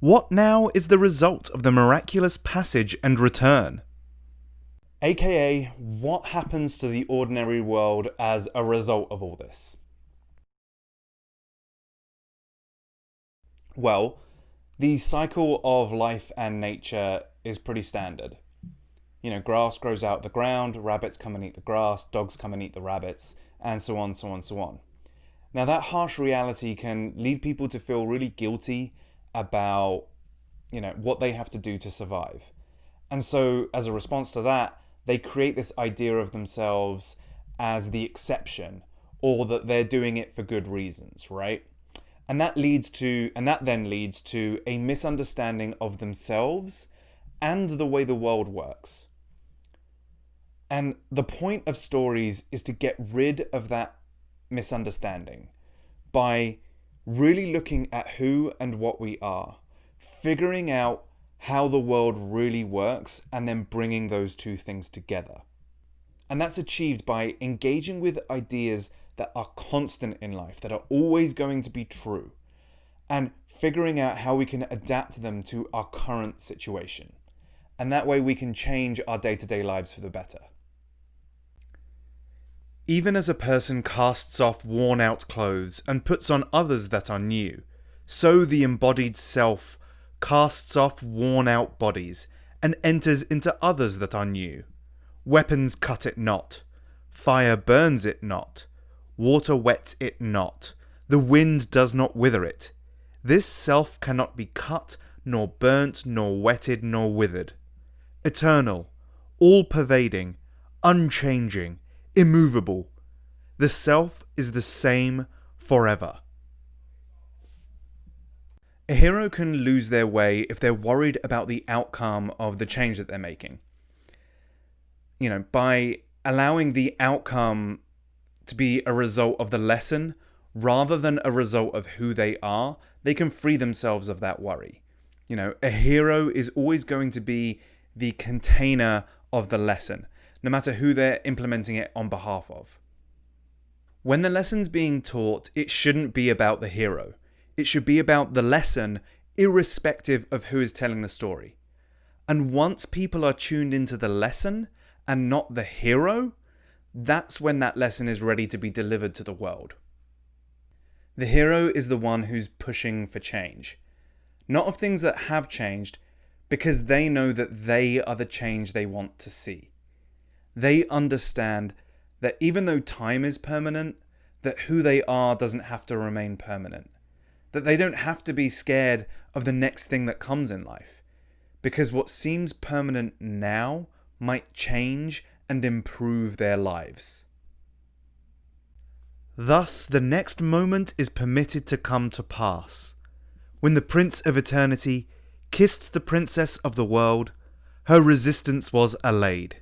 What now is the result of the miraculous passage and return? AKA, what happens to the ordinary world as a result of all this? Well, the cycle of life and nature is pretty standard. Grass grows out the ground, rabbits come and eat the grass, dogs come and eat the rabbits, and so on, so on, so on. Now, that harsh reality can lead people to feel really guilty about, what they have to do to survive. And so, as a response to that, they create this idea of themselves as the exception, or that they're doing it for good reasons, right? And that then leads to a misunderstanding of themselves and the way the world works. And the point of stories is to get rid of that misunderstanding by really looking at who and what we are, figuring out how the world really works, and then bringing those two things together. And that's achieved by engaging with ideas that are constant in life, that are always going to be true, and figuring out how we can adapt them to our current situation. And that way we can change our day-to-day lives for the better. Even as a person casts off worn-out clothes and puts on others that are new, so the embodied self casts off worn-out bodies and enters into others that are new. Weapons cut it not, fire burns it not, water wets it not, the wind does not wither it. This self cannot be cut, nor burnt, nor wetted, nor withered. Eternal, all-pervading, unchanging, immovable. The self is the same forever. A hero can lose their way if they're worried about the outcome of the change that they're making. By allowing the outcome to be a result of the lesson rather than a result of who they are, they can free themselves of that worry. A hero is always going to be the container of the lesson, no matter who they're implementing it on behalf of. When the lesson's being taught, it shouldn't be about the hero. It should be about the lesson, irrespective of who is telling the story. And once people are tuned into the lesson and not the hero, that's when that lesson is ready to be delivered to the world. The hero is the one who's pushing for change. Not of things that have changed, because they know that they are the change they want to see. They understand that even though time is permanent, that who they are doesn't have to remain permanent. That they don't have to be scared of the next thing that comes in life, because what seems permanent now might change and improve their lives. Thus, the next moment is permitted to come to pass. When the Prince of Eternity kissed the Princess of the World, her resistance was allayed.